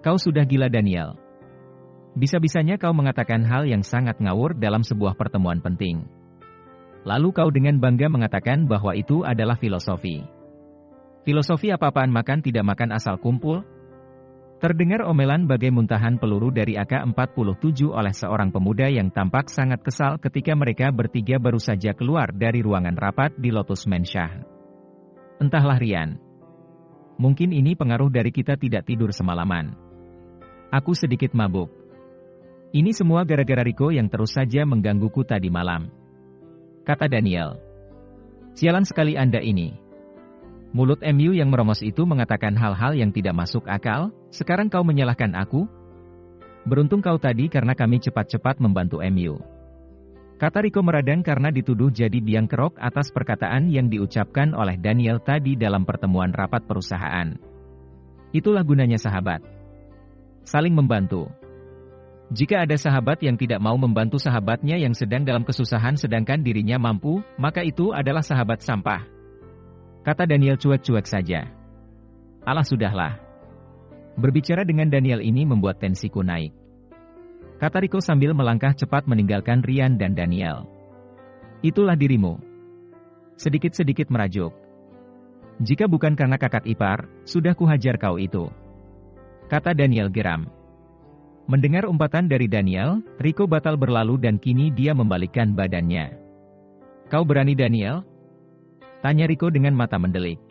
Kau sudah gila, Daniel. Bisa-bisanya kau mengatakan hal yang sangat ngawur dalam sebuah pertemuan penting. Lalu kau dengan bangga mengatakan bahwa itu adalah filosofi. Filosofi apa-apaan makan tidak makan asal kumpul? Terdengar omelan bagai muntahan peluru dari AK-47 oleh seorang pemuda yang tampak sangat kesal ketika mereka bertiga baru saja keluar dari ruangan rapat di Lotus Mansion. Entahlah, Ryan. Mungkin ini pengaruh dari kita tidak tidur semalaman. Aku sedikit mabuk. Ini semua gara-gara Rico yang terus saja menggangguku tadi malam. Kata Daniel. Sialan sekali Anda ini. Mulut MU yang merongos itu mengatakan hal-hal yang tidak masuk akal, sekarang kau menyalahkan aku? Beruntung kau tadi karena kami cepat-cepat membantu MU. Kata Rico meradang karena dituduh jadi biang kerok atas perkataan yang diucapkan oleh Daniel tadi dalam pertemuan rapat perusahaan. Itulah gunanya sahabat. Saling membantu. Jika ada sahabat yang tidak mau membantu sahabatnya yang sedang dalam kesusahan sedangkan dirinya mampu, maka itu adalah sahabat sampah. Kata Daniel cuek-cuek saja. Alah sudahlah. Berbicara dengan Daniel ini membuat tensiku naik. Kata Rico sambil melangkah cepat meninggalkan Ryan dan Daniel. Itulah dirimu. Sedikit-sedikit merajuk. Jika bukan karena kakak ipar, sudah kuhajar kau itu. Kata Daniel geram. Mendengar umpatan dari Daniel, Rico batal berlalu dan kini dia membalikkan badannya. Kau berani, Daniel? Tanya Rico dengan mata mendelik.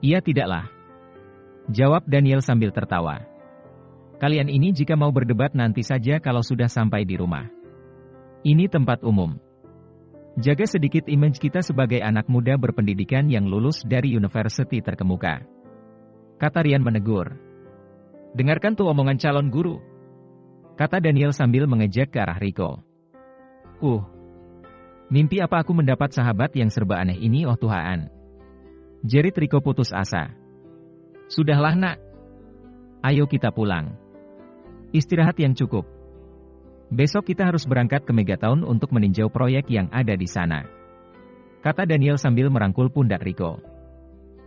Iya tidaklah. Jawab Daniel sambil tertawa. Kalian ini jika mau berdebat nanti saja kalau sudah sampai di rumah. Ini tempat umum. Jaga sedikit image kita sebagai anak muda berpendidikan yang lulus dari university terkemuka. Kata Ryan menegur. Dengarkan tuh omongan calon guru. Kata Daniel sambil mengejek ke arah Rico. Mimpi apa aku mendapat sahabat yang serba aneh ini, oh Tuhan. Jerit Rico putus asa. Sudahlah nak. Ayo kita pulang. Istirahat yang cukup. Besok kita harus berangkat ke Megatown untuk meninjau proyek yang ada di sana. Kata Daniel sambil merangkul pundak Rico.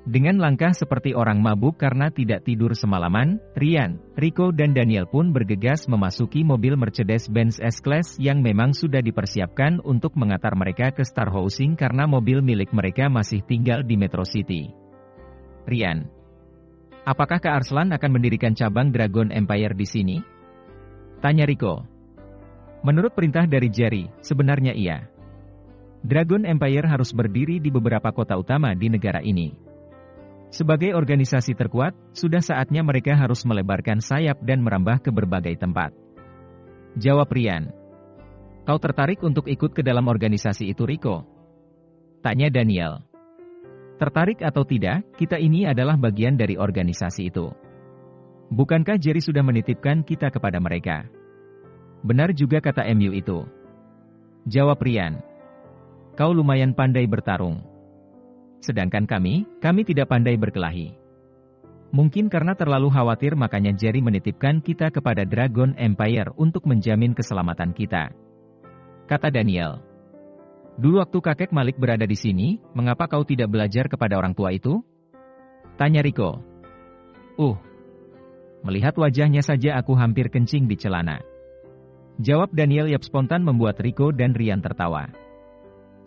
Dengan langkah seperti orang mabuk karena tidak tidur semalaman, Ryan, Rico dan Daniel pun bergegas memasuki mobil Mercedes-Benz S-Class yang memang sudah dipersiapkan untuk mengantar mereka ke Star Housing karena mobil milik mereka masih tinggal di Metro City. Ryan, apakah Kak Arslan akan mendirikan cabang Dragon Empire di sini? Tanya Rico. Menurut perintah dari Jerry, sebenarnya iya. Dragon Empire harus berdiri di beberapa kota utama di negara ini. Sebagai organisasi terkuat, sudah saatnya mereka harus melebarkan sayap dan merambah ke berbagai tempat. Jawab Ryan. Kau tertarik untuk ikut ke dalam organisasi itu, Rico? Tanya Daniel. Tertarik atau tidak, kita ini adalah bagian dari organisasi itu. Bukankah Jerry sudah menitipkan kita kepada mereka? Benar juga kata MU itu. Jawab Ryan. Kau lumayan pandai bertarung. Sedangkan kami tidak pandai berkelahi. Mungkin karena terlalu khawatir makanya Jerry menitipkan kita kepada Dragon Empire untuk menjamin keselamatan kita. Kata Daniel. Dulu waktu kakek Malik berada di sini, mengapa kau tidak belajar kepada orang tua itu? Tanya Rico. Melihat wajahnya saja aku hampir kencing di celana. Jawab Daniel yang spontan membuat Rico dan Ryan tertawa.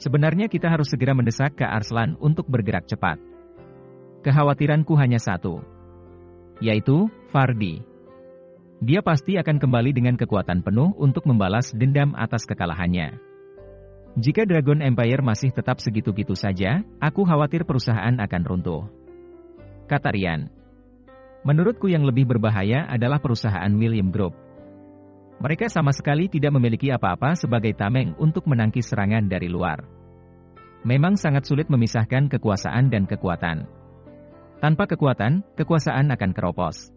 Sebenarnya kita harus segera mendesak Kak Arslan untuk bergerak cepat. Kekhawatiranku hanya satu. Yaitu, Fardi. Dia pasti akan kembali dengan kekuatan penuh untuk membalas dendam atas kekalahannya. Jika Dragon Empire masih tetap segitu-gitu saja, aku khawatir perusahaan akan runtuh. Kata Ryan. Menurutku yang lebih berbahaya adalah perusahaan William Group. Mereka sama sekali tidak memiliki apa-apa sebagai tameng untuk menangkis serangan dari luar. Memang sangat sulit memisahkan kekuasaan dan kekuatan. Tanpa kekuatan, kekuasaan akan keropos.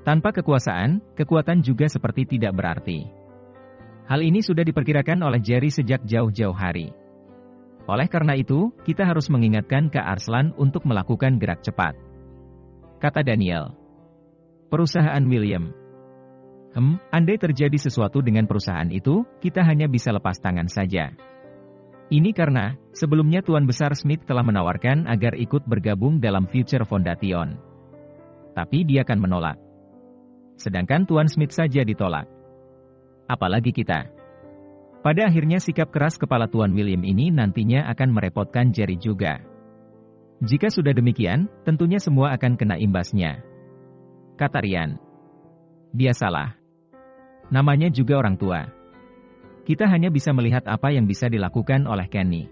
Tanpa kekuasaan, kekuatan juga seperti tidak berarti. Hal ini sudah diperkirakan oleh Jerry sejak jauh-jauh hari. Oleh karena itu, kita harus mengingatkan Kak Arslan untuk melakukan gerak cepat. Kata Daniel. Perusahaan William. Andai terjadi sesuatu dengan perusahaan itu, kita hanya bisa lepas tangan saja. Ini karena, sebelumnya Tuan Besar Smith telah menawarkan agar ikut bergabung dalam Future Foundation. Tapi dia akan menolak. Sedangkan Tuan Smith saja ditolak. Apalagi kita. Pada akhirnya sikap keras kepala Tuan William ini nantinya akan merepotkan Jerry juga. Jika sudah demikian, tentunya semua akan kena imbasnya. Kata Ryan. Biasalah. Namanya juga orang tua. Kita hanya bisa melihat apa yang bisa dilakukan oleh Kenny.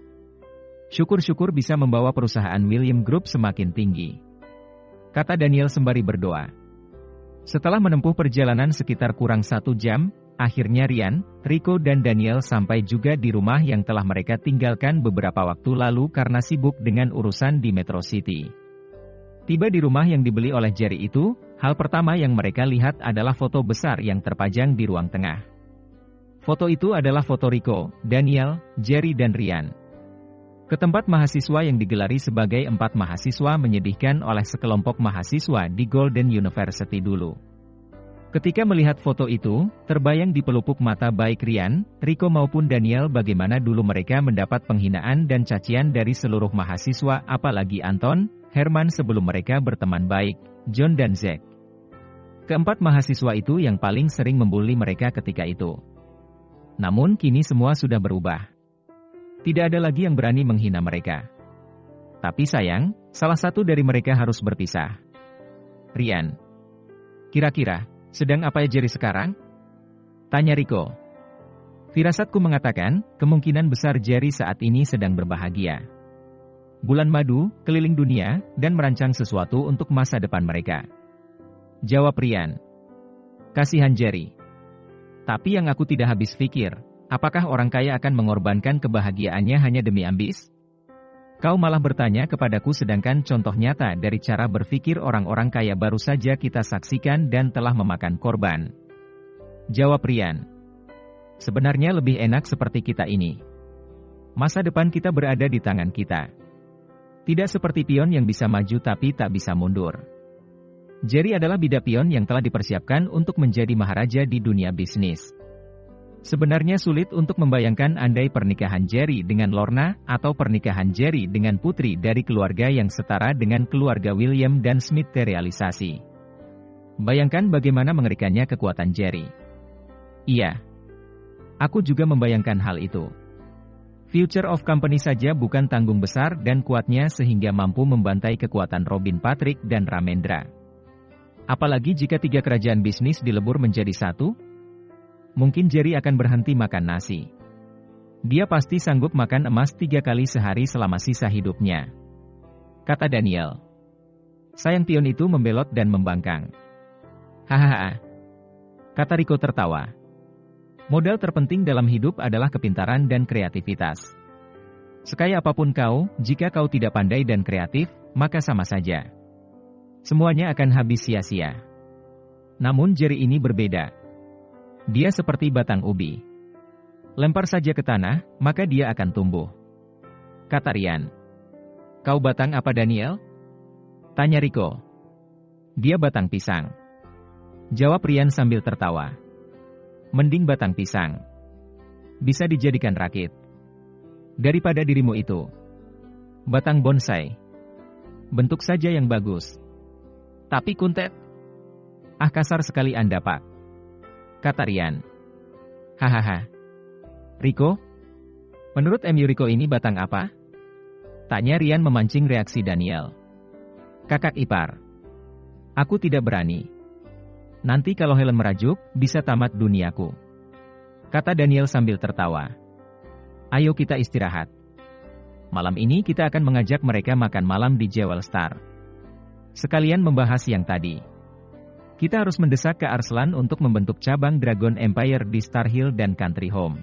Syukur-syukur bisa membawa perusahaan William Group semakin tinggi. Kata Daniel sembari berdoa. Setelah menempuh perjalanan sekitar kurang 1 jam, akhirnya Ryan, Rico dan Daniel sampai juga di rumah yang telah mereka tinggalkan beberapa waktu lalu karena sibuk dengan urusan di Metro City. Tiba di rumah yang dibeli oleh Jerry itu, hal pertama yang mereka lihat adalah foto besar yang terpajang di ruang tengah. Foto itu adalah foto Rico, Daniel, Jerry dan Ryan. Ke tempat mahasiswa yang digelari sebagai 4 mahasiswa menyedihkan oleh sekelompok mahasiswa di Golden University dulu. Ketika melihat foto itu, terbayang di pelupuk mata baik Ryan, Rico maupun Daniel bagaimana dulu mereka mendapat penghinaan dan cacian dari seluruh mahasiswa apalagi Anton, Herman sebelum mereka berteman baik, John dan Zack. Keempat mahasiswa itu yang paling sering membuli mereka ketika itu. Namun kini semua sudah berubah. Tidak ada lagi yang berani menghina mereka. Tapi sayang, salah satu dari mereka harus berpisah. Ryan. Kira-kira, sedang apa ya Jerry sekarang? Tanya Rico. Firasatku mengatakan, kemungkinan besar Jerry saat ini sedang berbahagia. Bulan madu, keliling dunia, dan merancang sesuatu untuk masa depan mereka. Jawab Ryan. Kasihan Jerry. Tapi yang aku tidak habis pikir, apakah orang kaya akan mengorbankan kebahagiaannya hanya demi ambis? Kau malah bertanya kepadaku sedangkan contoh nyata dari cara berpikir orang-orang kaya baru saja kita saksikan dan telah memakan korban. Jawab Ryan. Sebenarnya lebih enak seperti kita ini. Masa depan kita berada di tangan kita. Tidak seperti pion yang bisa maju tapi tak bisa mundur. Jerry adalah bidak pion yang telah dipersiapkan untuk menjadi maharaja di dunia bisnis. Sebenarnya sulit untuk membayangkan andai pernikahan Jerry dengan Lorna atau pernikahan Jerry dengan putri dari keluarga yang setara dengan keluarga William dan Smith terrealisasi. Bayangkan bagaimana mengerikannya kekuatan Jerry. Iya. Aku juga membayangkan hal itu. Future of Company saja bukan tanggung besar dan kuatnya sehingga mampu membantai kekuatan Robin Patrick dan Ramendra. Apalagi jika 3 kerajaan bisnis dilebur menjadi satu? Mungkin Jerry akan berhenti makan nasi. Dia pasti sanggup makan emas 3 kali sehari selama sisa hidupnya. Kata Daniel. Sayang pion itu membelot dan membangkang. Hahaha. Kata Rico tertawa. Modal terpenting dalam hidup adalah kepintaran dan kreativitas. Sekaya apapun kau, jika kau tidak pandai dan kreatif, maka sama saja. Semuanya akan habis sia-sia. Namun Jerry ini berbeda. Dia seperti batang ubi. Lempar saja ke tanah, maka dia akan tumbuh. Kata Ryan. Kau batang apa Daniel? Tanya Rico. Dia batang pisang. Jawab Ryan sambil tertawa. Mending batang pisang. Bisa dijadikan rakit. Daripada dirimu itu. Batang bonsai. Bentuk saja yang bagus. Tapi kuntet. Ah kasar sekali Anda Pak. Kata Ryan. Hahaha. Rico? Menurut MU Rico ini batang apa? Tanya Ryan memancing reaksi Daniel. Kakak ipar. Aku tidak berani. Nanti kalau Helen merajuk, bisa tamat duniaku. Kata Daniel sambil tertawa. Ayo kita istirahat. Malam ini kita akan mengajak mereka makan malam di Jewel Star. Sekalian membahas yang tadi. Kita harus mendesak ke Arslan untuk membentuk cabang Dragon Empire di Star Hill dan Country Home.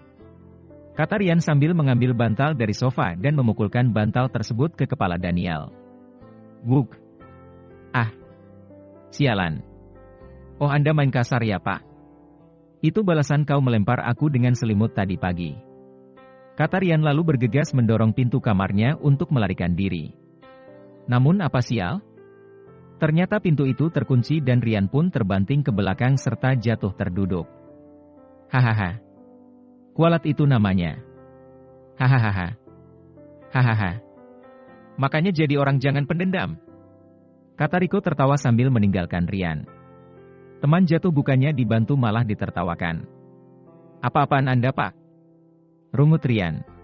Kata Ryan sambil mengambil bantal dari sofa dan memukulkan bantal tersebut ke kepala Daniel. Wuk. Ah. Sialan. Oh Anda main kasar ya Pak? Itu balasan kau melempar aku dengan selimut tadi pagi. Kata Ryan lalu bergegas mendorong pintu kamarnya untuk melarikan diri. Namun apa sial? Ternyata pintu itu terkunci dan Ryan pun terbanting ke belakang serta jatuh terduduk. Hahaha. Kualat itu namanya. Hahaha. Hahaha. Makanya jadi orang jangan pendendam. Kata Rico tertawa sambil meninggalkan Ryan. Teman jatuh bukannya dibantu malah ditertawakan. Apa-apaan Anda, Pak? Rungut Rian.